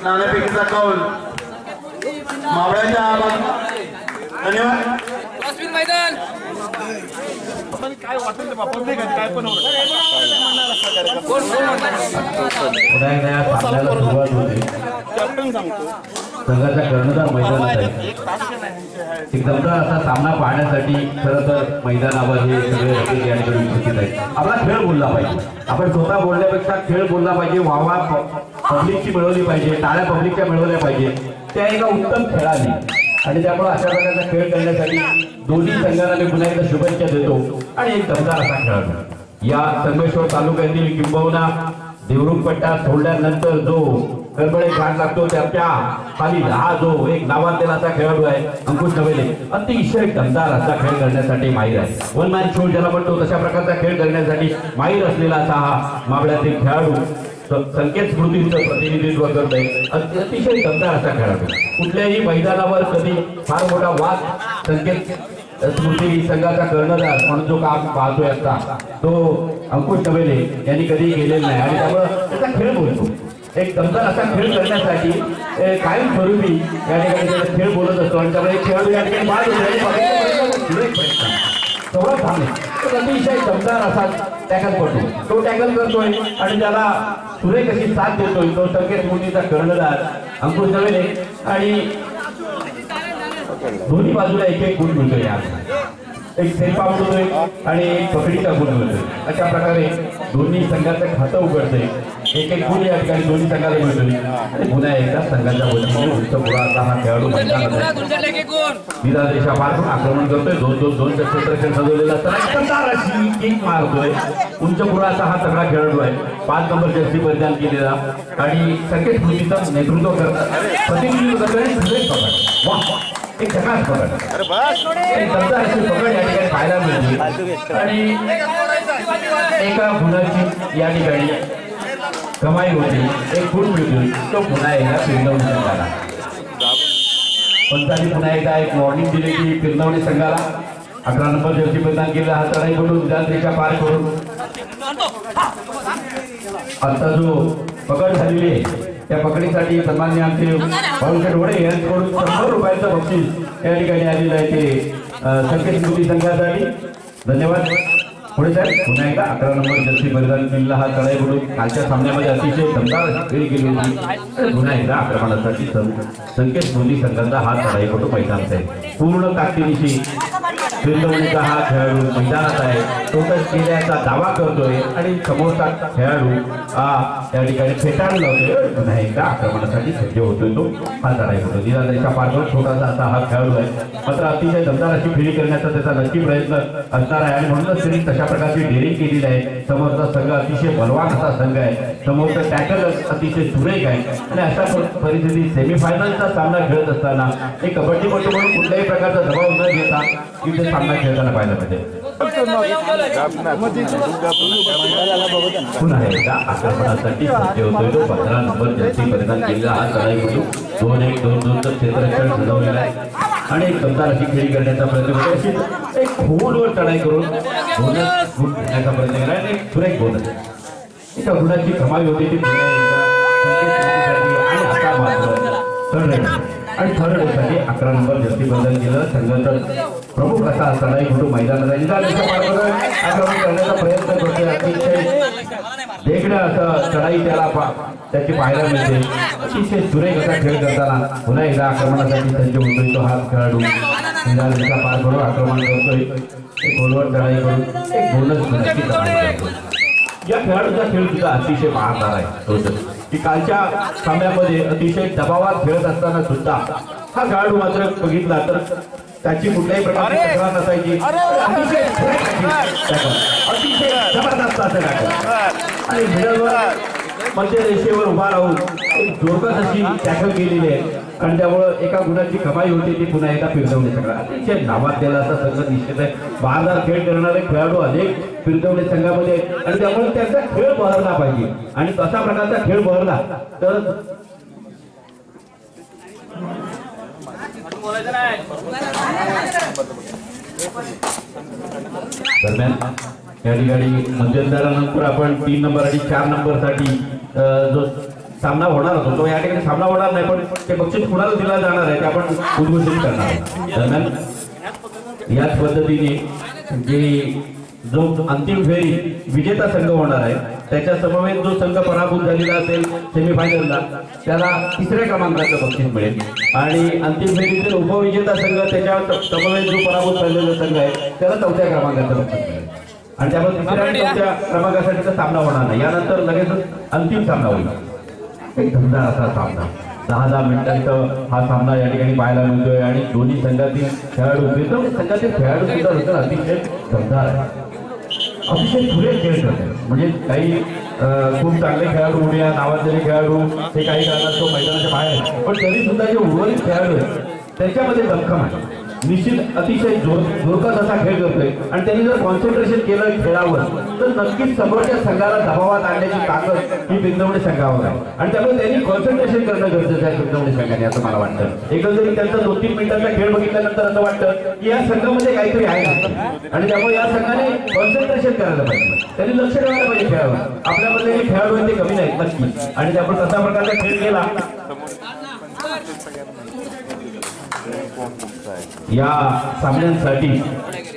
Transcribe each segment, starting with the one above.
नाणेफेकीचा कौल मावळ्याच्या धन्यवाद. मैदान काय वाटेल ते बापा नाही काय पण संघाचा कर्णधार मैदानात आहे. एक दमदार असा सामना पाहण्यासाठी खरं तर मैदानावर हे सगळे रसिक या ठिकाणी उपस्थित आहेत. आपला खेळ बोलला पाहिजे. आपण स्वतः बोलण्यापेक्षा खेळ बोलला पाहिजे. वाहवा पब्लिकची मिळवली पाहिजे. टाळ्या पब्लिकच्या मिळवल्या पाहिजे. त्या एका उत्तम खेळाने आणि त्यामुळे अशा प्रकारचा खेळ करण्यासाठी दोन्ही संघांना मी पुन्हा एकदा शुभेच्छा देतो. आणि एक दमदार असा खेळाडू या संगमेश्वर तालुक्यातील किंबहुना देवरुख पट्टा सोडल्यानंतर जो गडबडे घाट लागतो त्याच्या खाली हा जो एक नावाजलेला असा खेळाडू आहे अंकुश नवेले अतिशय दमदार असा खेळ करण्यासाठी माहीर आहे. वन मॅन शो ज्याला म्हणतो तशा प्रकारचा खेळ करण्यासाठी माहीर असलेला असा हा मावळ्यातील खेळाडू संकेत स्मृतीचं प्रतिनिधित्व करत आहे. अतिशय दमदार असा खेळाडू कुठल्याही मैदानावर कधी फार मोठा वाद संकेत स्मृती संघाचा कर्णधार म्हणून जो काम पाहतोय आता तो अंकुश नवेले यांनी कधी केलेला नाही आणि त्यामुळे त्याचा खेळ बोलतो. एक दमदार असा खेळ करण्यासाठी कायम स्वरूपी या ठिकाणी खेळ बोलत असतो आणि त्यामुळे खेळाडू या ठिकाणी बाद सौरभ थांबले अतिशय दमदार असा टॅकल करतो. तो टॅकल करतोय आणि त्याला सुरेख अशी साथ देतोय तो संकेत स्मृतीचा कर्णधार अंकुश नवेले आणि दोन्ही बाजूला एक एक गुण मिळतोय. एक सेल्फा मिळतोय आणि एक पकडीचा गुण मिळतोय. अशा प्रकारे दोन्ही संघाचं खातं उघडतंय. एक एक गुण या ठिकाणी दोन्ही संघाला मिळतोय आणि पुन्हा एकदा संघाच्या वतीने उंच पुढाचा हा खेळाडू देशा पासून आक्रमण करतोय. 2-2-2 क्षेत्रक्षण सजवलेला अशी किक मारतोय. उंच पुढाचा हा तगडा खेळाडू आहे. 5 नंबर जर्सी परिधान केलेला आणि संकेत स्मृतीचं नेतृत्व करतात. प्रतिनिधित्व करतोय एक झकास पकड एक दमदार अशी पकड या ठिकाणी पाहायला मिळते आणि एका गुणाची या ठिकाणी कमाई होती. एक गुण मिळतोय तो पुन्हा एकदा पिरवणी संघाला. पंचांनी पुन्हा एकदा एक वॉर्निंग दिली की पिरवणी संघाला 11 नंबर जर्सी परिधान केलेला हा चढाई करून रेषा पार करून आता जो पकड झालेली आहे त्या पकडीसाठी सन्मान्य आमचे भाऊशेठ वडे यांच्याकडून 100 रुपयाचं बक्षीस या ठिकाणी आलेलं आहे ते संकेत स्मृती संघासाठी. धन्यवाद. पुढे साहेब पुन्हा एकदा 11 नंबर जर्सी परिधान केलेला हा चढाई करून कालच्या सामन्यामध्ये अतिशय दमदार खेळी केली होती. पुन्हा एकदा आक्रमणासाठी संकेत स्मृती संघाचा हा चढाई करून मैदानात आहे. पूर्ण ताकदीनिशी फिरवणीचा हा खेळाडू मैदानात आहे. टोटल केल्याचा दावा करतोय आणि समोरचा खेळाडू त्या ठिकाणी फेटाळून लावतोय. पुन्हा एकदा आक्रमणासाठी सज्ज होतोय तो हा चढाई होतो. निरादेशा पारवर छोटासा असा हा खेळाडू आहे. मात्र अतिशय दमदार अशी फेरी करण्याचा त्याचा नक्की प्रयत्न असणार आहे आणि म्हणूनच त्यांनी तशा प्रकारची डेअरिंग केलेली आहे. समोरचा संघ अतिशय बलवान असा संघ आहे. समोरचा टॅकल अतिशय सुरेख आहे आणि अशा परिस्थितीत सेमीफायनलचा सामना खेळत असताना एक कबड्डीपटू म्हणून कुठल्याही प्रकारचा दबाव न घेता इथे सामना खेळताना पाहायला पाहिजे. पुन्हा एकदा आक्रमणासाठी सज्ज होतोय तो 15 नंबर जर्सी परिधान केलेला हा चढाई करून 2-1-2-2 क्षेत्रक्षण सजवलेला आहे आणि एक दमदार अशी खेळी करण्याचा प्रयत्न करतो. एक खोलवर चढाई करून बोनस गुण घेण्याचा प्रयत्न केला आणि एक सुरेख बोनस एका गुणाची कमाई होती ती आणि आता मात्र आणि थर्ड रेडसाठी 11 नंबर जर्सी बदल केलं. संघाचं प्रमुख असा चढाई कुठून मैदानात आक्रमण करण्याचा प्रयत्न करतोय. अतिशय वेगळं असं चढाई त्याला त्याची पाहायला मिळते. अतिशय सुरेख असा खेळ करताना पुन्हा एकदा आक्रमणासाठी सज्ज होतोय तो हा खेळाडू. पार करून आक्रमण करतोय. एक गोलवर चढाई करून एक बोनस गुणाची कमाई करतो. या खेळाडूचा खेळ सुद्धा अतिशय महागदार आहे. की कालच्या सामन्यामध्ये अतिशय दबावात खेळत असताना सुद्धा हा खेळाडू मात्र बघितला तर त्याची कुठल्याही प्रकारची तक्रार नसायची. अतिशय जबरदस्त असं टॅकल आणि मिडलवर मध्य रेषेवर उभा राहून एक जोरदार अशी टॅकल केलेली आहे आणि त्यामुळं एका गुणाची कमाई होती ती पुन्हा एकदा फिरवणे संघाला. अतिशय नावाजलेला असा संघ निश्चित आहे. बहारदार खेळ करणारे खेळाडू अनेक फिरवणे संघामध्ये आणि त्यामुळे त्यांचा खेळ बहरला पाहिजे आणि तसा प्रकारचा खेळ बहरला तर दरम्यान या ठिकाणी मध्यंतरानंतर आपण 3 नंबर आणि 4 नंबर साठी जो सामना होणार होता तो या ठिकाणी सामना होणार नाही, पण ते बक्षीस कुणाला दिला जाणार आहे ते आपण उद्घोषित करणार आहे. दरम्यान याच पद्धतीने जो अंतिम फेरी विजेता संघ होणार आहे त्याच्या समवेत जो संघ पराभूत झालेला असेल सेमीफायनलला त्याला 3ऱ्या क्रमांकाचं बक्षीस मिळेल आणि अंतिम फेरीतील उपविजेता संघ त्याच्या समवेत जो पराभूत झालेला संघ आहे त्याला 4थ्या क्रमांकाचं बक्षीस मिळेल आणि त्यामुळे 3ऱ्या आणि 4थ्या क्रमांकासाठीचा सामना होणार नाही. यानंतर लगेचच अंतिम सामना होईल. एक दमदार असा सामना 10 मिनिटांचा हा सामना या ठिकाणी पाहायला मिळतोय आणि दोन्ही संघातील खेळाडू संघातील खेळाडू सुद्धा अतिशय दमदार आहे, अतिशय खुले खेळ करतात. म्हणजे काही खूप चांगले खेळाडू उड्या नावाजलेले खेळाडू हे काही कारणास्तव मैदानाच्या बाहेर, पण तरी सुद्धा जे उर्वरित खेळाडू आहेत त्याच्यामध्ये दमखम आहे. निश्चित अतिशय जोरदार असा खेळ करतोय आणि त्यांनी जर कॉन्सन्ट्रेशन केलं खेळावर तर नक्कीच समोरच्या संघाला दबावात आणण्याची ताकद ही बिंदवणे संघावर आहे आणि त्यामुळे त्यांनी कॉन्सन्ट्रेशन करणं गरजेचं आहे बिंदवणे संघाने, असं मला वाटतं. एकंदरीत त्यांचा 2-3 मिनिटांचा खेळ बघितल्यानंतर असं वाटतं की या संघामध्ये काहीतरी आहे आणि त्यामुळे या संघाने कॉन्सन्ट्रेशन करायला पाहिजे, त्यांनी लक्ष ठेवायला पाहिजे खेळावर. आपल्यामध्ये जे खेळाडू आहेत ते कमी नाहीत नक्की आणि त्यामुळे तसा प्रकारचा खेळ केला. या सामन्यांसाठी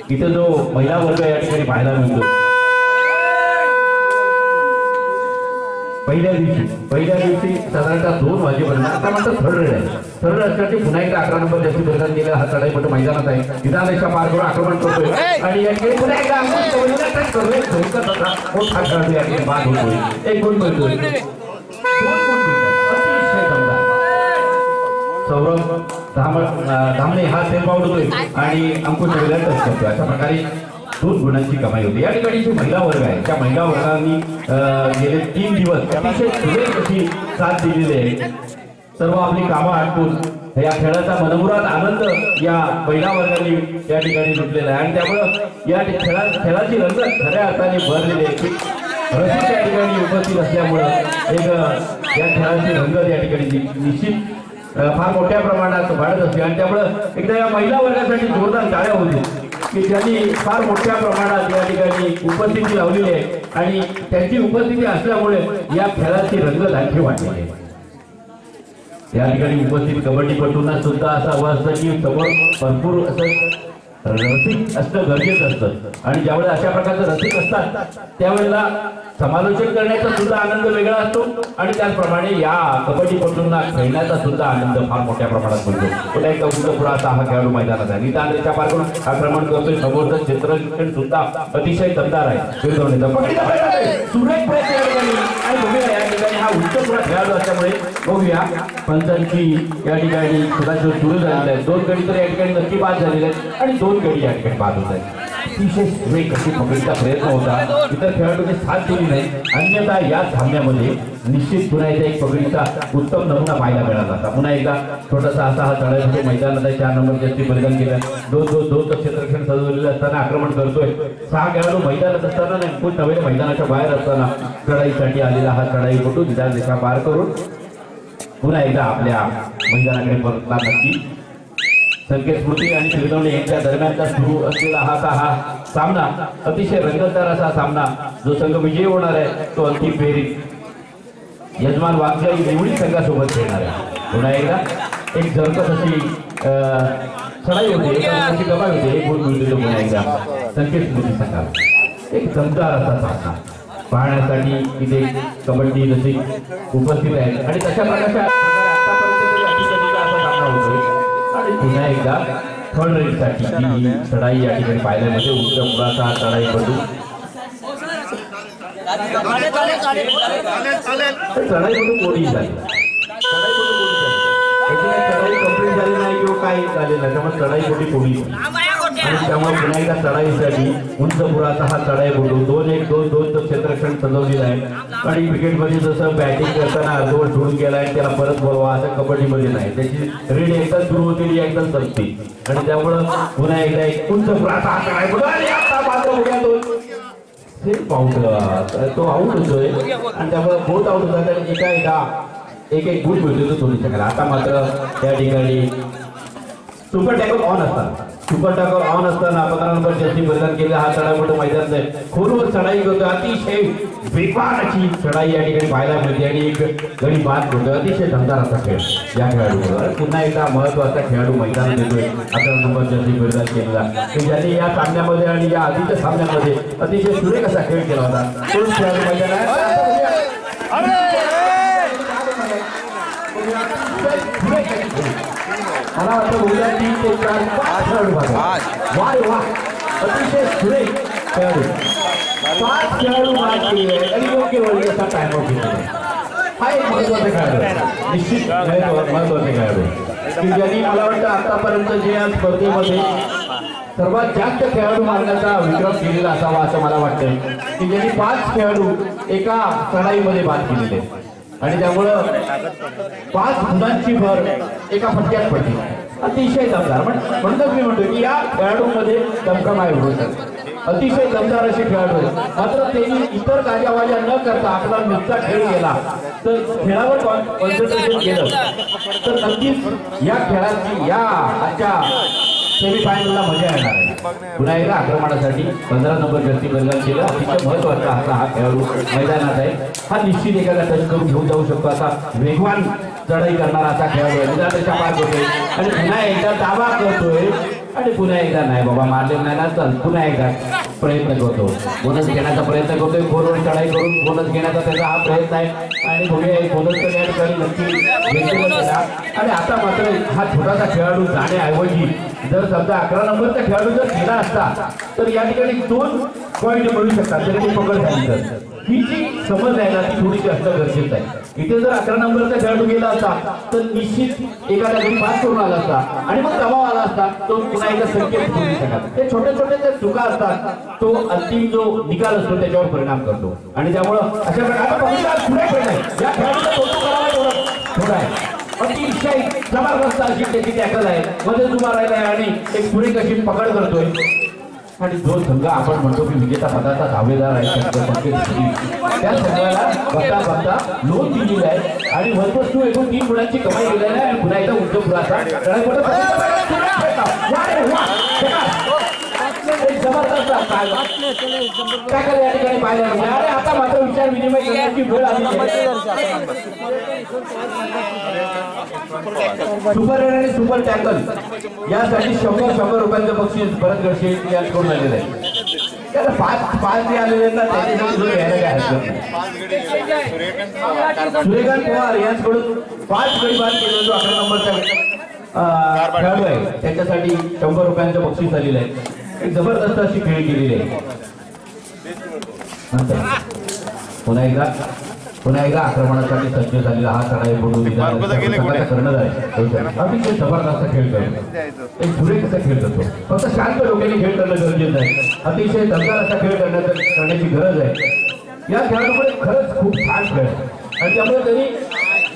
इथे जो महिला वर्ग या ठिकाणी पाहायला मिळतो पहिल्या दिवशी साधारणतः 2 वाजेपर्यंत आता मात्र थर्ड रेड आहे. थर्ड रेडसाठी पुन्हा एकदा 11 नंबर जास्ती बलिदान दिलेला हा चढाईपटू मैदानात आहे. विधान रेषा पार करून आक्रमण करतोय आणि या ठिकाणी पुन्हा एकदा मोठा खेळाडू या ठिकाणी बाद होतोय. 1 गुण मिळतोय, 2 गुण मिळतात. अतिशय दमदार सौरभ धामणे हा सेल पाऊट होतोय आणि अंकुश टच करतोय. अशा प्रकारे 2 गुणांची कमाई होती. या ठिकाणी जो महिला वर्ग आहे त्या महिला वर्गाने गेले 3 दिवस अतिशय सुरेख अशी साथ दिलेली आहे. सर्व आपली कामं आटपून या खेळाचा मनमुराद आनंद या महिला वर्गाने या ठिकाणी लुटलेला आहे आणि त्यामुळं या खेळाची रंगत खऱ्या अर्थाने भरलेली आहे. रसिक या ठिकाणी उपस्थित असल्यामुळं एक या खेळाची रंगत या ठिकाणी निश्चित फार मोठ्या प्रमाणात वाढत असते आणि त्यामुळं एकदा या महिला वर्गासाठी जोरदार टाळ्या होती की त्यांनी फार मोठ्या प्रमाणात या ठिकाणी उपस्थिती लावलेली आहे आणि त्यांची उपस्थिती असल्यामुळे या खेळाची रंगत आणखी वाढलेली आहे. या ठिकाणी उपस्थित कबड्डीपटूंना सुद्धा असं हवं असतं की समोर भरपूर असं रसिक असणं गरजेचं असतं आणि ज्यावेळेला अशा प्रकारचं रसिक असतात त्यावेळेला समालोचन करण्याचा सुद्धा आनंद वेगळा असतो आणि त्याचप्रमाणे या कबड्डीपटूंना खेळण्याचा सुद्धा आनंद फार मोठ्या प्रमाणात मिळतो. पुन्हा एकदा उंचपुराचा हा खेळाडू मैदानात आहे. निदान रेषा पार करून आक्रमण करतोय. समोरचं क्षेत्ररक्षण सुद्धा अतिशय दमदार आहे. सुरेख प्रयत्न आणि बघूया या ठिकाणी हा उंचपुरा खेळाडू असल्यामुळे बघूया पंचांची या ठिकाणी सदाशिव सुरू झालेले आहेत. 2 गडी तर या ठिकाणी नक्की बाद झालेले आहेत आणि 2 गडी या ठिकाणी बाद होत आहेत. अतिशय सुरेख अशी पकडीचा प्रयत्न होता, इतर खेळाडूंनी साथ दिली नाही. अन्यथा या सामन्यामध्ये निश्चित पुन्हा एकदा एक पकडीचा उत्तम नमुना पाहायला मिळाला होता. पुन्हा एकदा छोटासा असा हा चढाई मैदानात 4 नंबर जास्ती बलिदान केलं. 2-2 क्षेत्ररक्षण सजवलेलं असताना आक्रमण करतोय. 6 खेळाडू मैदानात असताना नाही खूप नव्हे मैदानाच्या बाहेर असताना चढाईसाठी आलेला हा चढाईपटू निदान रेषा पार करून पुन्हा एकदा आपल्या मैदानाकडे परतला. नक्की संकेत स्मृती आणि शिरदवणे यांच्या दरम्यानचा सुरू असलेला हा सामना अतिशय रंगतदार असा सामना. जो संघ विजयी होणार आहे तो अंतिम फेरीत यजमान वाघजाई निवडी संघासोबत खेळणार आहे. पुन्हा एकदा एक झरकत अशी चढाई होती, अशी कमाई होती. 1 गुण मिळतो पुन्हा एकदा संकेत स्मृती संघाला. एक दमदार असा सामना पाहण्यासाठी इथे कबड्डी रसिक उपस्थित आहेत आणि तशा प्रकारच्या असा सामना होतोय. आणि पुन्हा एकदा थर्ड रेडसाठी ही चढाई या ठिकाणी पाहायला मिळते. उंचपुराचा चढाईपटू कोणी झाली चढाई कंप्लीट झाली नाही किंवा काही झालेलं नाही त्यामुळे चढाईपोटी कोणी आणि त्यामुळे पुन्हा एकदा चढाईसाठी उंचपुराचा हा चढाईपटू 2-1-2-2 क्षेत्ररक्षण सजवलेलं आहे आणि क्रिकेटमध्ये जसं बॅटिंग करताना अर्धवट सोडून गेला आहे त्याला परत बोलवा असं कबड्डीमध्ये नाही. त्याची रीड एकदा सुरू होती एकदा संपते आणि त्यामुळं पुन्हा एकदा एक उंचपुराचा हा चढाईपटू आणि आता मात्र उद्या 2 पाऊट तो आऊट होतोय आणि त्यामुळे बहुत आऊट होतात आणि एका एक गुण मिळतो तो दोन्ही संघाला. आता मात्र त्या ठिकाणी सुपर टॅकल ऑन असतात सुपर टाकर ऑन असताना 15 नंबर जर्सी परिधान केलेला हा चढाई मोठं मैदान आहे. खोलवर चढाई करतो, अतिशय बेकार अशी चढाई या ठिकाणी पाहायला मिळते आणि एक गडी बाद होतो. अतिशय दमदार असा खेळ या खेळाडूवर. पुन्हा एकदा महत्वाचा खेळाडू मैदानात येतोय 15 नंबर जर्सी परिधान केलेला, की ज्याने या सामन्यामध्ये आणि या आधीच्या सामन्यामध्ये अतिशय सुरेख असा खेळ केला होता. तोच खेळाडू मैदान आहे. मला वाटतं उद्या 3 ते 4 खेळाडू वाय वा अतिशय सुरेख खेळाडू 5 खेळाडू बाद केले आणि योग्य वेळी असा टाइमआउट घेतला. हा एक महत्वाचा खेळाडू, निश्चित महत्वाचा खेळाडू की ज्यांनी मला वाटतं आतापर्यंत जे या स्पर्धेमध्ये सर्वात जास्त खेळाडू मारण्याचा विक्रम केलेला असावा असं मला वाटतं, की ज्यांनी 5 खेळाडू एका चढाईमध्ये बाद केलेले आणि त्यामुळं 5 गुणांची भर एका फटक्यात पडली. अतिशय दमदार म्हणूनच मी म्हणतो की या खेळाडूंमध्ये दमखम आहे होतं. अतिशय दमदार असे खेळाडू आहेत. मात्र त्यांनी इतर गाजावाजा न करता आपला नुसता खेळ केला तर खेळावर कॉन्सन्ट्रेशन केलं तर नक्कीच या खेळाची या आजच्या सेमीफायनलला मजा येणार आहे. पुन्हा एकदा आक्रमणासाठी 15 नंबर जर्सी परिधान केलं. अतिशय महत्वाचा असा हा खेळाडू मैदानात आहे. हा निश्चित एखादा टच करून घेऊन जाऊ शकतो असा वेगवान चढाई करणारा असा खेळाडू आहे. त्याच्या पास होतोय आणि पुन्हा एकदा दावा करतोय आणि पुन्हा एकदा नाही बाबा मारले नाही ना, चल पुन्हा एकदा प्रयत्न करतो. बोनस घेण्याचा प्रयत्न करतोय. फोरवर चढाई करून बोनस घेण्याचा त्याचा हा प्रयत्न आहे आणि बघूया बोनस तर या ठिकाणी नक्की. आणि आता मात्र हा छोटासा खेळाडू जाण्याऐवजी जर समजा 11 नंबरचा खेळाडू जर गेला असता तर या ठिकाणी 2 पॉईंट मिळू शकतात. तरी ती पकड झाली तर ही जी समज आहे ना ती थोडीशी असणं गरजेचं आहे. इथे जर 11 नंबरचा खेळाडू गेला असता तर निश्चित एखाद्या घरी पास करून आला असता आणि मग दबाव आला असता तो पुन्हा एकदा संकेत करू शकतात. ते छोटे छोटे जे चुका असतात तो अंतिम जो निकाल असतो त्याच्यावर परिणाम करतो आणि त्यामुळं अशा प्रकारे या खेळाडूचा कौतुक करावा थोडा आहे. अतिशय जबरदस्त अशी त्याची टॅकल आहे, मध्ये उभा राहिला आहे आणि एक पुढे कशी पकड करतोय आणि जो संघ आपण म्हणतो की विजेता पदाचा दावेदार आहे त्या संघाला बघता बघता लोन दिलेली आहे आणि वरपस्तू एकूण 3 गुणांची कमाई केलेली आहे. आणि पुन्हा एकदा उच्च पुराचा जबरदस्त टॅकल या ठिकाणी पाहायला मिळाले. आणि आता मात्र विचार विनिमय करण्याची वेळ आली आहे. सुपर रेड आणि सुपर टॅकल यासाठी 100 रुपयांचं बक्षीस भरत गडसे यांच्याकडून आलेलं आहे. त्याला 5 जे आलेले ना त्याच्यासाठी घ्यायला काय हरकत नाही. सूर्यकांत पवार यांच्याकडून 5 गडी बाद केले जो 11 नंबरचा खेळाडू आहे त्याच्यासाठी 100 रुपयांचं बक्षीस आलेलं आहे. एक जबरदस्त अशी खेळ केलेली आहे. पुन्हा एकदा आक्रमणासाठी सज्ज झालेला हा चढाई कर्णधार आहे. अतिशय जबरदस्त खेळ करतो. एक सुरेख असा खेळ करतो. फक्त शांत डोक्याने खेळ करणं गरजेचं आहे. अतिशय दमदार असा खेळ करण्याची गरज आहे. या खेळाडूकडे खरंच खूप छान खेळ आणि त्यामुळे त्यांनी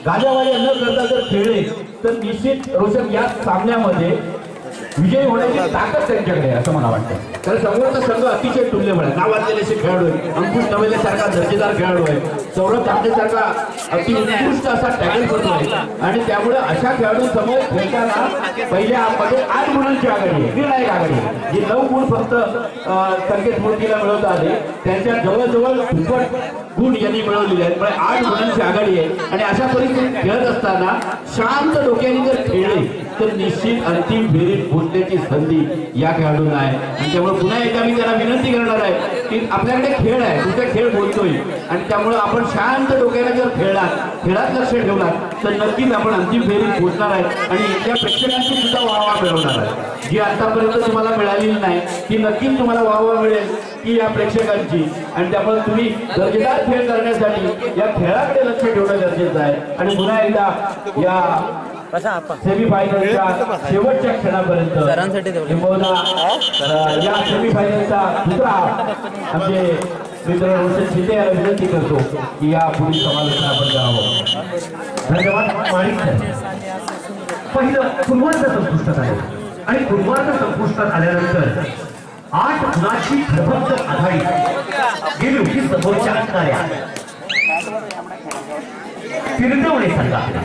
गाजावाजा न करता जर खेळले तर निश्चित रोशन या सामन्यामध्ये विजयी होण्याची ताकद त्यांच्याकडे आहे असं मला वाटतं. कारण समोरचा संघ अतिशय तुल्यबळ आहे. नावाजलेले असे खेळाडू आहे. अंकुश नवेलेसारखा दर्जेदार खेळाडू आहे. सौरभ तांबेसारखा अति उत्कृष्ट असा टॅकल करतो आहे आणि त्यामुळे अशा खेळाडू समोर खेळताना पहिल्या मध्ये 8 गुणांची आघाडी आहे, निर्णायक आघाडी आहे. जे 9 गुण फक्त संकेत मूर्तीला मिळवता आले त्यांच्या जवळजवळ दुप्पट गुण यांनी मिळवलेले आहेत. 8 गुणांची आघाडी आहे आणि अशा परिस्थितीत खेळत असताना शांत डोक्याने जर खेळले तर निश्चित अंतिम फेरीत पोहोचण्याची संधी या खेळाडूंना आहे. आणि त्यामुळे पुन्हा एकदा मी त्यांना विनंती करणार आहे की आपल्याकडे खेळ आहे, तुमचा खेळ बोलतोय आणि त्यामुळे आपण शांत डोक्याने जर खेळात लक्ष ठेवलात तर नक्कीच आपण अंतिम फेरीत पोहोचणार आहे आणि इथल्या प्रेक्षकांची सुद्धा वाहवा मिळवणार आहे. जी आतापर्यंत तुम्हाला मिळालेली नाही ती नक्कीच तुम्हाला वाहवा मिळेल की या प्रेक्षकांची. आणि त्यामुळे तुम्ही दर्जेदार खेळ करण्यासाठी या खेळाकडे लक्ष ठेवणं गरजेचं आहे. आणि पुन्हा एकदा या सेमीफायनलच्या शेवटच्या क्षणापर्यंत या सेमीफायनलचा दुसरा आमचे मित्र रोशन शिंदे याला विनंती करतो की या पुढील समालोचन आपण करावं. धन्यवाद माणिक. पहिलं कुर्बानचं संपुष्टात आलं आणि कुर्बानचं संपुष्टात आल्यानंतर 8 गुणांची प्रबंध आघाडी गेली होती समोरच्या असणाऱ्या तिरंगवणे संघाकडे.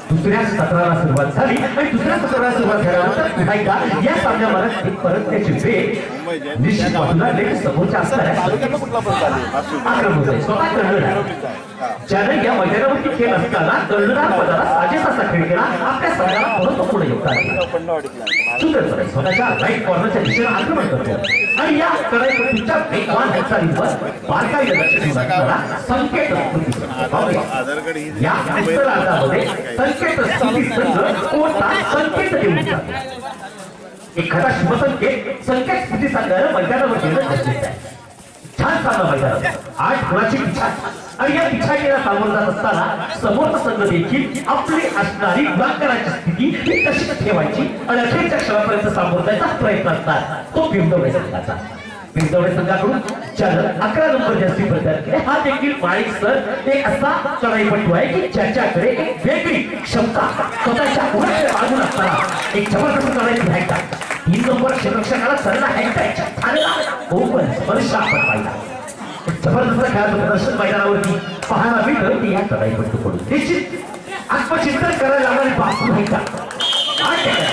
दुसऱ्या सत्राला सुरुवात झाली आणि दुसऱ्या सत्राला सुरुवात झाल्यानंतर पुन्हा एकदा या सामन्यामध्ये परत त्याची वेग निश्चित बाजूला लेट समोरच्या असणाऱ्या आक्रमक आहे. स्वतः कर्णधार ज्याने या मैदानावरती खेळ असताना कर्णधार पदाला साजेसा असा खेळ केला, आपल्या संघाला महत्वपूर्ण योगदान दिलं. सुंदर स्वतःच्या राईट कॉर्नरच्या दिशेने आक्रमण करतो आणि या कडाईपट्टीच्या वेगवान हालचालींवर बारकाईने लक्ष ठेवून असताना संकेत या अंतराळामध्ये संकेत स्थिती संघ कोणता संकेत देऊन जातो. एखादा शुभसंकेत संकेत स्थिती संघाला मैदानावर देणं गरजेचं आहे. छान सामना मैदानात 8 गुणाची पिछा आणि या पिछाडीला सामोरं जात असताना समोरचा संघ देखील आपली असणारी गुणाकाराची स्थिती ही कशी ठेवायची आणि अखेरच्या क्षणापर्यंत सामोरं जायचा प्रयत्न असतात. तो बिंदवडे संघाचा बिंदवडे संघाकडून चालक 11 नंबर जर्सी प्रदान केले. हा देखील माळीक सर एक असा चढाईपटू आहे की ज्याच्याकडे एक वेगळी क्षमता स्वतःच्या उलट बाजूला असताना एक जबरदस्त चढाई हॅकटा 3 नंबर क्षेत्ररक्षकाला चढला हॅकटाच्या ठाण्याला ओपन स्पर्श आपण पाहिला. जबरदस्त खेळाचं प्रदर्शन मैदानावरती पाहायला मिळतं की या चढाईपटूकडून निश्चित आत्मचिंतन करायला लागणारी बाजू नाही का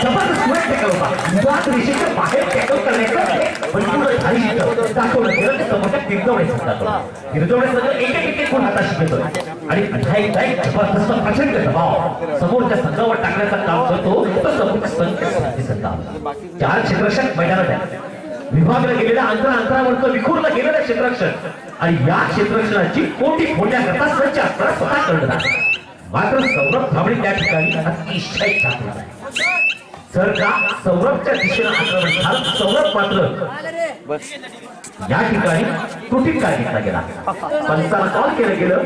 जबरदस्त वेळ टेकल होता. रेषेच्या बाहेर टॅकल करण्याचं दाखवलं गेलं ते समोरच्या बिंदवडे संघाकडून. बिंदवडे संघ एक कोण हाताशी घेतो आणि जबरदस्त प्रचंड दबाव समोरच्या संघावर टाकण्याचं काम करतो. तो समोरच्या संघ 4 क्षेत्ररक्षक मैदानात आहे. विभागलं गेलेल्या अंतरावरचं विखुरलं गेलेलं क्षेत्ररक्षण आणि या क्षेत्ररक्षणाची कोटी फोडण्याकरता सज्ज असताना स्वतः कर्णधार. मात्र सौरभ धाबळे त्या ठिकाणी अतिशय चांगला आहे. जर का सौरभच्या दिशेने आक्रमण झालं, सौरभ मात्र या ठिकाणी त्रुटीत काय घेतला गेला. पंचाला कॉल केलं गेलं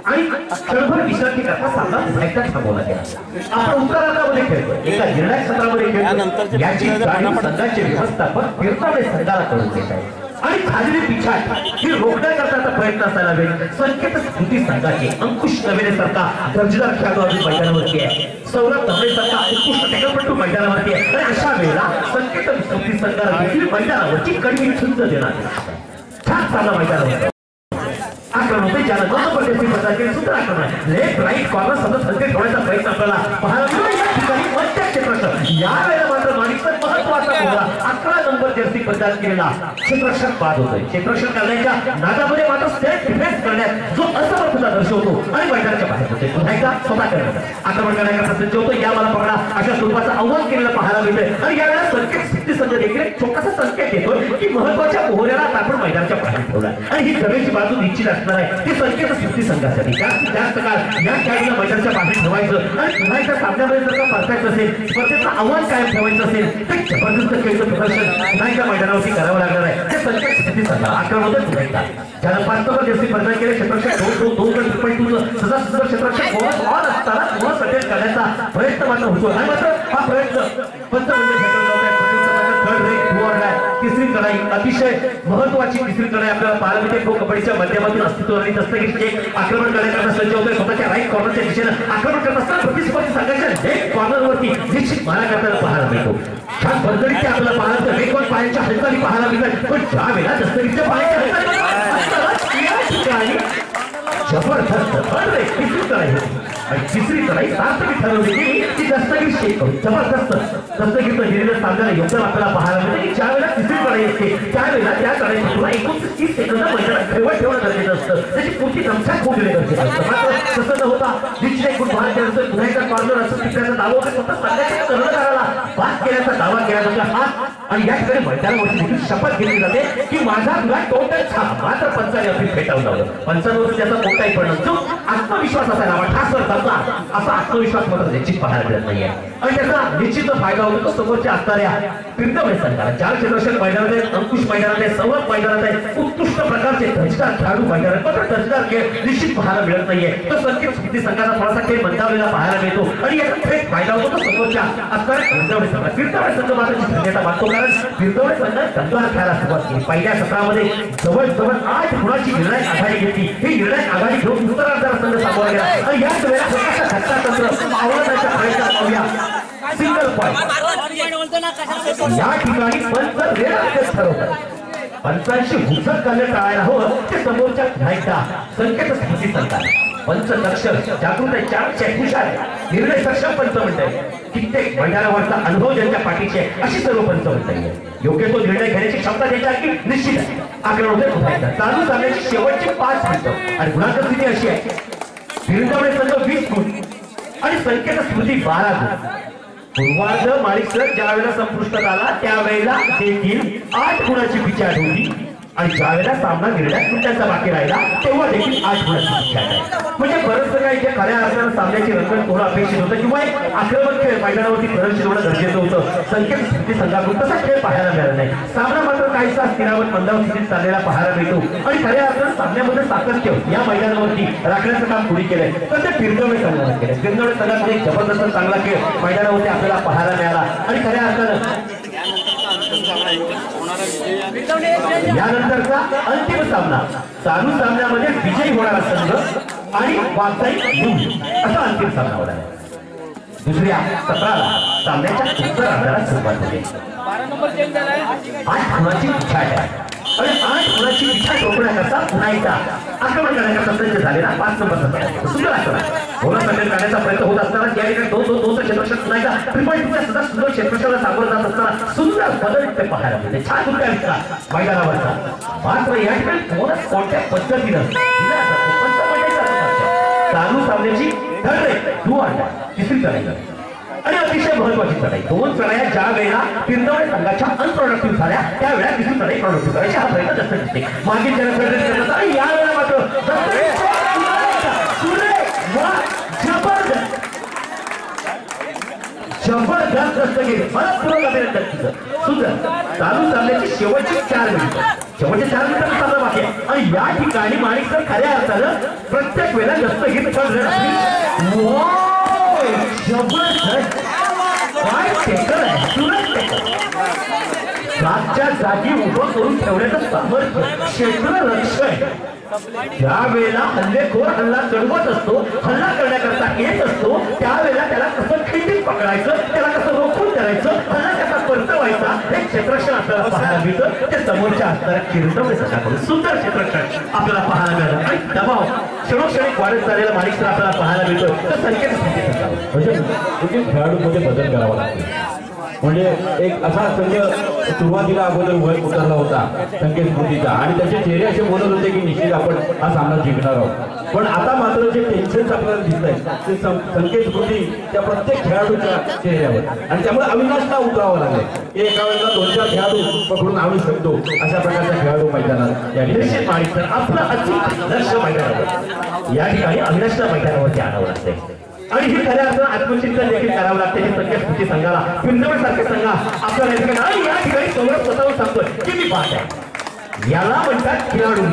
आणि क्षणभर विश्रांती करता सामना पुन्हा थांबवला गेला. आपण उत्तरार्धामध्ये खेळतो, एका निर्णायक सत्रामध्ये खेळतो. याची गाडी संघाचे व्यवस्थापक फिरतावडे संघाला करून देत आहे आणि झालेली पिछाड ही रोखण्याकरता प्रयत्न असायला हवे. संकेत स्थिती संघाचे अंकुश नवेने सारखा दर्जेदार खेळाडू अजून मैदानावरती आहे. सौरभ धाबळे सारखा उत्कृष्ट टॅकलपटू मैदानावरती आहे आणि अशा वेळेला संकेत स्थिती संघाला देखील मैदानावरची कडवी छुंद देणार. छान चालला मैदानावर आक्रमण होते. ज्याला जबरदस्ती प्रदान केली सुंदर आक्रमण लेफ्ट राईट कॉर्नर सतत संकेत ठेवण्याचा प्रयत्न आपल्याला पाहायला मिळतो. या ठिकाणी मध्य क्षेत्ररक्षक यावेळेला मात्र माणिकचा महत्वाचा मुलगा 11 नंबर जर्सी प्रदान केलेला क्षेत्ररक्षक बाद होतोय. क्षेत्ररक्षक करण्याच्या नादामध्ये मात्र सेल्फ डिफेन्स करण्यात जो असमर्थता दर्शवतो आणि मैदानाच्या बाहेर होते. पुन्हा एकदा स्वतः करण्याचा आक्रमण करण्याकरता सज्ज होतो. या मला पकडा अशा स्वरूपाचं आव्हान केलेलं पाहायला मिळतंय आणि यावेळेला संकेत स्थिती संघ देखील एक छोटासा संकेत देतो की महत्वाच्या मोहऱ्याला आपण मैदानाच्या बाहेर ठेवला आणि ही जमेची बाजू निश्चित असणार आहे. ती संकेत स्थिती संघासाठी जास्तीत जास्त काळ या खेळाडूला मैदानाच्या बाहेर ठेवायचं आणि पुन्हा एकदा सामन्यामध्ये जर का परतायचं असेल, स्पर्धेचं आव्हान कायम ठेवायचं असेल तर जबरदस्त खेळचं प्रदर्शन पुन्हा एकदा मैदानावरती करावं लागणार आहे. ते संकेत स्थिती संघा आक्रमण पुन्हा एकदा ज्याला 5 नंबर जर्सी प्रदान केले क्षेत्ररक्षक 2-2 सजा सुंदर क्षेत्ररक्षक बोनस ऑन असताना पुन्हा सटेल करण्याचा प्रयत्न मात्र होतो आणि मात्र हा प्रयत्न तिसरी लढाई अतिशय महत्वाची तिसरी लढाई आपल्याला पाहायला मिळते. प्रो कबड्डीच्या माध्यमातून अस्तित्व आणि दस्तगीरचे आक्रमण करण्याकरता सज्ज होतोय. स्वतःच्या राईट कॉर्नरच्या दिशेने आक्रमण करत असताना प्रतिस्पर्धी संघाच्या लेफ्ट कॉर्नरवरती निश्चित मारा करताना पाहायला मिळतो. छान बंदरीचे आपल्याला पाहायला मिळतं. वेगवान पायांच्या हालचाली पाहायला मिळतात. पण ज्या वेळेला दस्तगीरच्या पायांच्या हालचाली जबरदस्त तिसरी लढाई होती आणि तिसरी लढाई सार्थकी ठरवली गेली ती दस्तगीर शेख जबरदस्त दस्तगीरचं दिलेलं सामन्याला योगदान आपल्याला पाहायला मिळतं की ज्या वेळेला तिसरी लढाई असते त्यावेळेला त्या लढाईत तुला 29 सेकंद मैदानात ठेवणं गरजेचं असतं. त्याची पुढची दमछाक होऊ देणे गरजेचं असतं. मात्र तसं न होता निश्चित एक गुण बाहेर केलं पुन्हा एकदा कॉर्नर असं तिकडचा दावा होता. स्वतः संघाच्या कर्णधाराला बाद केल्याचा दावा केला जातो हात आणि या ठिकाणी मैदानावरती देखील शपथ घेतली जाते की माझा तुला टोटल छाप. मात्र पंचाने अपील फेटाळून लावलं. पंचांवर त्याचा कोणताही परिणाम जो आत्मविश्वास असायला हवा ठासर असा आत्मविश्वास मात्र निश्चित पाहायला मिळत नाहीये आणि त्याचा निश्चित फायदा होतो तो समोरच्या असणाऱ्या फिरतवडे संघाला. 4 क्षेत्ररक्षक मैदानात आहेत, अंकुश मैदानात आहे, सौरभ मैदानात आहे. उत्कृष्ट प्रकारचे दर्जेदार खेळाडू मैदानात मात्र दर्जेदार खेळ निश्चित पाहायला मिळत नाहीये. तो संकेत स्थिती संघाचा थोडासा खेळ मंदावलेला पाहायला मिळतो आणि याचा थेट फायदा होतो तो समोरच्या असणाऱ्या फिरतवडे संघाला. फिरतवडे संघ मात्र धन्यता मागतो कारण फिरतवडे संघाने दंगल खेळायला सुरुवात केली. पहिल्या सत्रामध्ये जवळजवळ 8 गुणाची निर्णायक आघाडी घेतली. ही निर्णायक आघाडी घेऊन उत्तरार्धाला संघ सामोरा गेला आणि याच वेळेला आव्हानाच्या प्रयत्नात पाहूया सिंगल पॉईंट. या ठिकाणी पंच वेळाच ठरवतात. पंचांशी हुसत करणे टाळायला हवं ते समोरच्या नायका संकेत स्थिती संघाला. पंचदक्ष जागृत चार निर्णय सक्षम पंच म्हणताय कित्येक मैदानावरचा अनुभव ज्यांच्या पाठीचे अशी सर्व पंच म्हणताय योग्य तो निर्णय घेण्याची क्षमता त्यांच्यासाठी निश्चित आहे. आक्रमण पुन्हा एकदा चालू सामन्याची शेवटची 5 मिनिटं आणि गुणांक स्थिती अशी आहे भिरंजवणे संघ 20 गुण आणि संकेत स्मृती 12 गुण. पूर्वार्ध माणिक सर ज्या वेळेला संपुष्टात आला त्यावेळेला देखील 8 गुणाची पिछाट होती आणि ज्या वेळेला सामना निर्णय मिनिटांचा बाकी राहिला तेव्हा देखील 8 गुणाची पिछाट आहे. म्हणजे बरंच काही जे खऱ्या अर्थानं सामन्याची रंगत होणं अपेक्षित होतं किंवा एक आक्रमक खेळ मैदानावरती प्रदर्शित होणं गरजेचं होतं. संकेत स्थिती संघाकडून तसा खेळ पाहायला मिळाला नाही. सामना मात्र काहीसा स्थिरावत मंदावत स्थितीत चाललेला पाहायला मिळतो आणि खऱ्या अर्थानं सामन्यामध्ये सातत्य या मैदानावरती राखण्याचं काम पुढे केलंय तर ते भिरंजवणे संघाने केलंय. भिरंजवणे संघामध्ये एक जबरदस्त चांगला खेळ मैदानावरती आपल्याला पाहायला मिळाला आणि खऱ्या अर्थानं यानंतरचा अंतिम सामना चालू सामन्यामध्ये विजयी होणारा संघ आणि वास्तविक असा अंतिम सामना होणार आहे. दुसऱ्या सत्राला सामन्याच्या उत्तरार्धाला सुरुवात होते. 8 गुणाची पिछाट आहे आणि 8 गुणाची पिछाट रोखण्याकरता पुन्हा एकदा आक्रमण करण्याचा सज्ज झालेला 5 नंबर सत्र सुंदर आक्रमण बोला संघटन करण्याचा प्रयत्न होत असताना त्या ठिकाणी 2-2-2चं क्षेत्ररक्षण पुन्हा एकदा ट्रिपल टीमच्या सुद्धा सुंदर क्षेत्ररक्षणाला सामोरं जात असताना सुंदर बदल ते पाहायला मिळते. छान उलटा दिसला मैदानावरचा मात्र या ठिकाणी कोणत्या पद्धतीनं चालू सामन्याची तिसरी चढाई आणि अतिशय महत्वाची चढाई 2 चढाया ज्या वेळेला भिरंजवणे संघाच्या अनप्रोडक्टिव्ह झाल्या त्यावेळेला तिसरी चढाई प्रोडक्टिव्ह करायची हा प्रयत्न जास्त दिसते. मागील ज्याला प्रयत्न करतात आणि यावेळेला मात्र जबरदस्त दस्तगीर मनपूर्वक अभिनंदन तिचं सुंदर. चालू सामन्याची शेवटची 4 मिनिटं शेवटच्या 4 मिनिटांचा सामना बाकी आहे आणि या ठिकाणी माणिक सर खऱ्या अर्थानं प्रत्येक वेळेला दस्तगीर जबरदस्त काय टेकर आहे सुरत टेकर जागच्या जागी उभं करून ठेवण्याचं सामर्थ्य क्षेत्ररक्षण ज्या वेळेला हल्लेखोर हल्ला चढवत असतो हल्ला करण्याकरता येत असतो त्यावेळेला त्याला कसं खिंडीत पकडायचं त्याला कसं रोखून करायचं हल्ला त्याचा परतवायचा हे क्षेत्ररक्षण आपल्याला पाहायला मिळतं. ते समोरच्या असणाऱ्या भिरंजवणे संघाकडून सुंदर क्षेत्ररक्षण आपल्याला पाहायला मिळालं आणि दबाव क्षणोक्षणी वाढत चाललेला माणिक सर आपल्याला पाहायला मिळतो. तर संकेत म्हणजे खेळाडूमध्ये बदल करावा लागतो. म्हणजे एक असा संघ सुरुवातीला अगोदर उतरला होता संकेत स्मृतीचा आणि त्याचे चेहरे असे बोलत होते की निश्चित आपण हा सामना जिंकणार आहोत. पण आता मात्र जे टेन्शन आपल्याला दिसत आहे ते संकेत स्मृती त्या प्रत्येक खेळाडूच्या चेहऱ्यावर आणि त्यामुळे अविनाशला उतरावं लागेल की एका वेळेला 2-4 खेळाडू पकडून आणू शकतो अशा प्रकारचा खेळाडू मैदानात या ठिकाणी माणिक सर आपलं अचूक लक्ष मैदानावर या ठिकाणी अविनाशला मैदानावरती आणावं लागतंय आणि हे खऱ्या अर्थानं आत्मचिंतन देखील करावं लागते. हे संकेत स्मृती संघाला भिरंजवणे सारखे संघा आपल्याला या ठिकाणी आणि या ठिकाणी समोर स्वतःहून सांगतोय की मी पाहत आहे याला म्हणतात खेळाडू.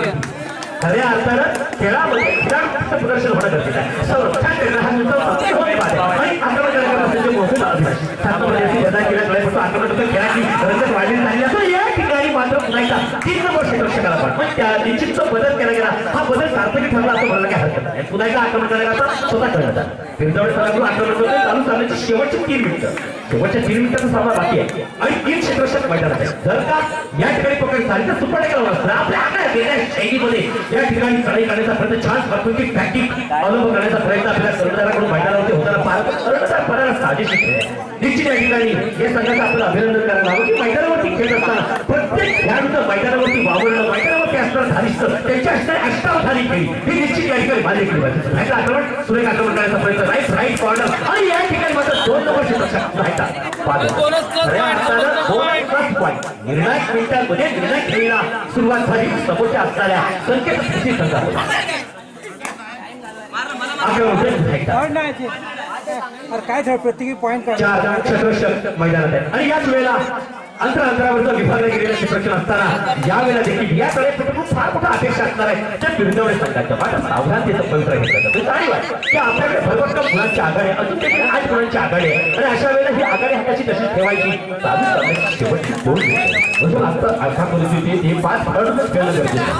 खऱ्या अर्थानं खेळामध्ये खेळाडूचं प्रदर्शन होणं गरजेचं आहे. संरक्षण करणं हा तुमचा आणि आक्रमण करण्याचा मोठे अभिलाष सातमध्ये बदल केल्यामुळे आक्रमण खेळाची रंगत वाढली झाली असं या ठिकाणी मात्र पुन्हा एकदा 3 नंबर क्षेत्ररक्षकाला पण त्या निश्चित बदल केला गेला हा बदल सार्थकी ठरला असं म्हणायला काही हरकत नाही. पुन्हा एकदा आक्रमण करायला स्वतः करण्यात आलं. भिरंजवणे संघाकडून आक्रमण करतोय चालू सामन्याची शेवटची 3 मिनिटं शेवटच्या 3 मिनिटाचा सामना बाकी आहे आणि 3 क्षेत्ररक्षक मैदानात आहे. जर का या ठिकाणी पकड झाली तर सुपर टेकला असतं आपल्या आकडे शैलीमध्ये या ठिकाणी चढाई करण्याचा प्रयत्न छान प्राकृतिक टॅक्टिक अवलंब करण्याचा प्रयत्न आपल्या कर्मचाऱ्यांकडून मैदानावरती होताना पाहायला साजेशी आहे. निश्चित या ठिकाणी या संघाचं आपल्याला अभिनंदन करायला हवं की मैदानावरती खेळत असताना प्रत्येक खेळाडूचं मैदानावरती वावरणं मैदानावरती असणारं धारिष्ट त्यांच्या असणारी अष्टावधानी खेळी ही निश्चित या ठिकाणी मान्य केली पाहिजे. आक्रमण सुरेख आक्रमण करण्याचा प्रयत्न राईट कॉर्नर आणि या ठिकाणी मात्र 2 नंबर क्षेत्ररक्षक निर्णायक मिनिटांमध्ये निर्णायक खेळीला सुरुवात झाली. समोरच्या असणाऱ्या संकेत स्मृती संघाला काय प्रत्येकी पॉईंट 4 क्षेत्ररक्षक मैदानात आहेत आणि याच वेळेला अंतरावरचं विभागलं गेलेलं क्षेत्ररक्षण असताना यावेळेला देखील याकडे फार मोठा अपेक्षा असणार आहे त्या भिरंजवणे संघाच्या मात्र सावधानतेचं पवित्र घेतलं जातं. जाणीव आहे की आपल्याकडे भरभक्कम गुणांची आघाडी आहे अजून देखील 8 गुणांची आघाडी आहे आणि अशा वेळेला ही आघाडी हाताची तशीच ठेवायची चालू करण्याची शेवटची 2 मिनिटं म्हणून आता अशा परिस्थितीत हे 5 खेळाडूच खेळणं गरजेचं आहे.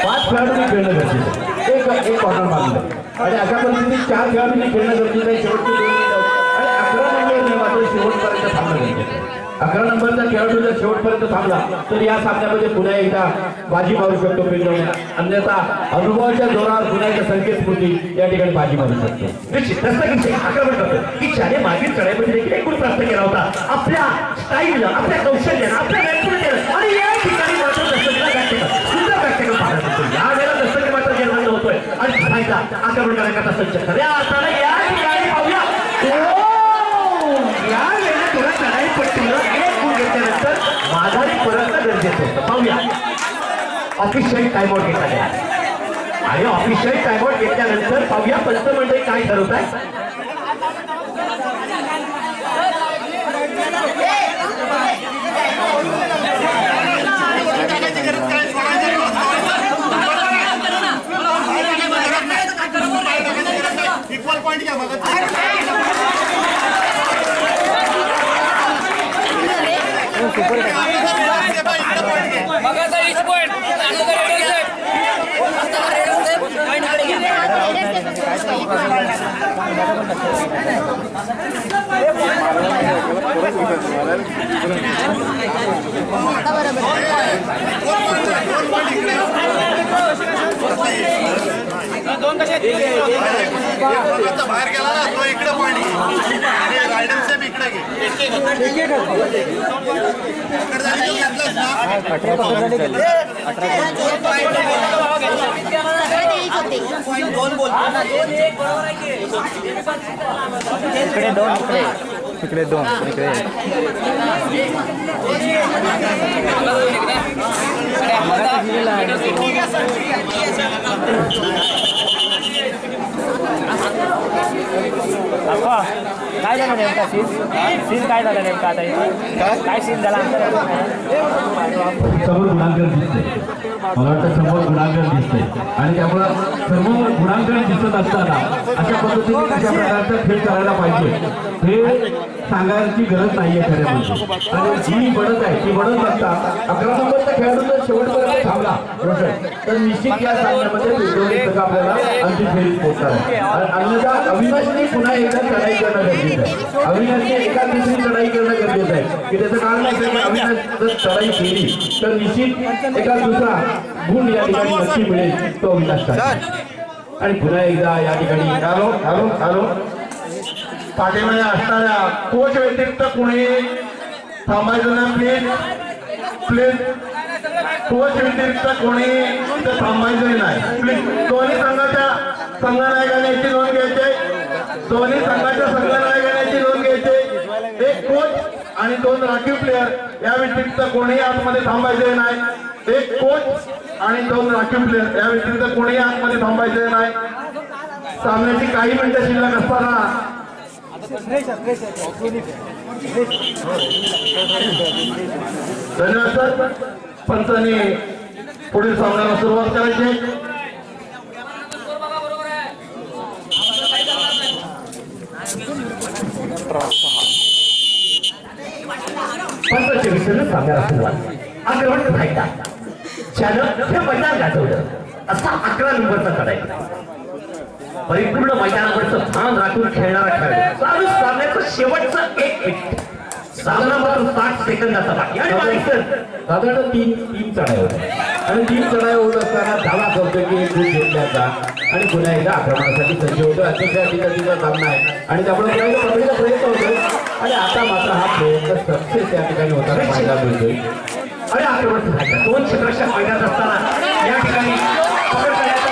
5 खेळाडूंनी खेळणं गरजेचं आहे. एक कॉर्नर मागलं आणि अशा परिस्थितीत 4 खेळाडूंनी खेळणं गरजेचं आहे. शेवटची 2 मिनिटं आणि 11 मिनिटं मात्र शेवटपर्यंत थांबणं गरजेचं आहे. 11 नंबरचा खेळाडू जर शेवटपर्यंत थांबला तर या सामन्यामध्ये पुन्हा एकदा बाजी मारू शकतो पिंजवण्यात, अन्यथा अनुभवाच्या जोरावर पुन्हा एकदा संकेत स्मृती या ठिकाणी बाजी मारू शकतो. निश्चित दस्तगीरचे आक्रमण करतो की ज्याने मागील चढाईमध्ये देखील एक गुण प्राप्त केला होता आपल्या स्टाईलनं, आपल्या कौशल्यानं, आपल्या नैपुण्यानं, आणि या ठिकाणी मात्र दस्तगीरला प्रॅक्टिकल सुंदर प्रॅक्टिकल पाहायला मिळतो. या वेळेला दस्तगीर मात्र निर्माण होतोय आणि पुन्हा आक्रमण करण्याकरता सज्ज. खऱ्या अर्थानं या ठिकाणी पाहूया या वेळेला थोडा चढाई पट्टीला एक गुण घेतल्यानंतर माघारी परतणं गरजेचं होतं. पाहूया ऑफिशियल टाइमआउट घेतला गेला आणि ऑफिशियल टाइमआउट घेतल्यानंतर पाहूया पंचमंडळी काय ठरवत आहे. इक्वल पॉइंट घ्या मग बाहेर गेला ना तो इकडे पाणी रायडर साहेब इकडे तिकडे दोन इकडे काय झालं नेमका सीन काय झालं नेमका आता काय सीन झाला समोर गुणांकन दिसतंय, मला वाटतं समोर गुणांकन दिसतंय आणि त्यामुळं सर्व गुणांकन दिसत असताना अशा पद्धतीने कशा प्रकारचा खेळ करायला पाहिजे हे सांगायची गरज नाहीये खऱ्या म्हणजे. आणि जी बनत आहे ती बनत असता 11 नंबरचा खेळाडू जर शेवटपर्यंत थांबला रोशन तर निश्चित या सामन्यामध्ये पिंजवणी आपल्याला अंतिम फेरीत पोहोचणार आहे. अन्यथा अविनाशने पुन्हा एकदा चढाई करणं गरजेचं आहे. अविनाशने एका दुसरी चढाई करणं गरजेचं आहे की त्याचं कारण असं की अविनाश जर चढाई केली तर निश्चित एका दुसरा गुण या ठिकाणी नक्की मिळेल तो अविनाश. आणि पुन्हा एकदा या ठिकाणी हॅलो हॅलो हॅलो पाठीमध्ये असणाऱ्या कोच व्यतिरिक्त कोणी थांबायचं ना प्लीज प्लीज. कोच व्यतिरिक्त कोणी इथं थांबायचं नाही प्लीज. दोन्ही संघाच्या संघनायकाने याची नोंद घ्यायची, दोन्ही संघाच्या संघनायकाने याची नोंद घ्यायची. एक कोच आणि 2 राखीव प्लेयर या व्यतिरिक्त कोणीही आतमध्ये थांबायचे नाही. एक कोच आणि 2 राखीव प्लेयर या व्यतिरिक्त कोणीही आतमध्ये थांबायचे नाही. सामन्याची काही मिनिटं शिल्लक असताना धन्यवाद सर. पंचांनी पुढील सामन्याला सुरुवात करायची. पंचांच्या विषयानं सामन्याला सुरुवात. आक्रमण फायदा ज्यानं हे मैदान गाजवलं असा 11 नंबरचा चढाई. परिपूर्ण मैदानावरचं भान राखून खेळणारा खेळाडू. चालू सामन्याचं शेवटचं 1 मिनिट. सामना मात्र 60 सेकंदाचा बाकी. आणि साधारण तीन चढाई होत्या आणि 3 चढाई होत असताना धावा करतो की एक गुण घेतल्याचा आणि पुन्हा एकदा आक्रमणासाठी सज्ज होतो. अतिशय तिचा सामना आहे आणि त्यामुळे पकडीचा प्रयत्न होतोय आणि आता मात्र हा प्रयत्न सक्सेस या ठिकाणी होताना फायदा मिळतोय. आणि आक्रमण झालं 2 क्षेत्ररक्षक मैदानात असताना या ठिकाणी पकड करण्याचा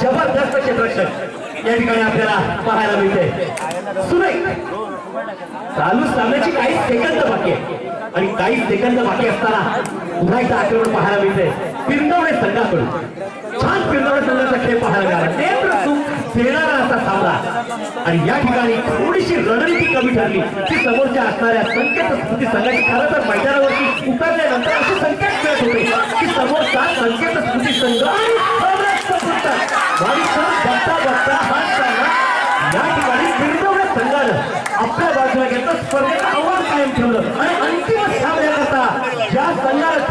जबरदस्त क्षेत्ररक्षक या ठिकाणी आपल्याला पाहायला मिळते. सुरेख चालू सामन्याची काही सेकंद बाकी आहे आणि काही सेकंद बाकी असताना पुन्हा एकदा आक्रमण पाहायला मिळते पिरंदवडे संघाकडून. छान पिरंदवडे संघाचा खेळ पाहायला मिळाला. नेत्र सुख देणारा असा सामना आणि या ठिकाणी थोडीशी रणनीती कमी ठरली की समोरच्या असणाऱ्या संकेत स्मृती संघाची खरं तर मैदानावरती उतरल्यानंतर असे संकेत मिळत होते की समोरचा संकेत स्मृती संघ बघता हा सामना या ठिकाणी पिरंदवडे संघानं आपल्या बाजूला घेतलं. स्पर्धेचा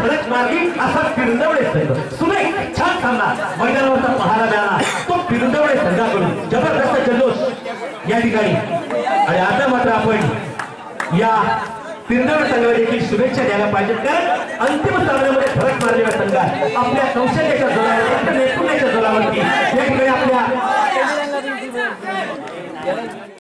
धडक मारली असा पिरंदवडे संघ सुरेख छान सामना मैदानावरचा पाहायला मिळाला तो पिरंदवडे संघाकडून जबरदस्त जल्लोष या ठिकाणी आणि आता मात्र आपण या पिरंदवडे संघाला देखील शुभेच्छा द्यायला पाहिजेत कारण अंतिम सामन्यामध्ये धडक मारलेला संघ आपल्या कौशल्याच्या जोरावर नैपुण्याच्या जोरावरती या ठिकाणी आपल्या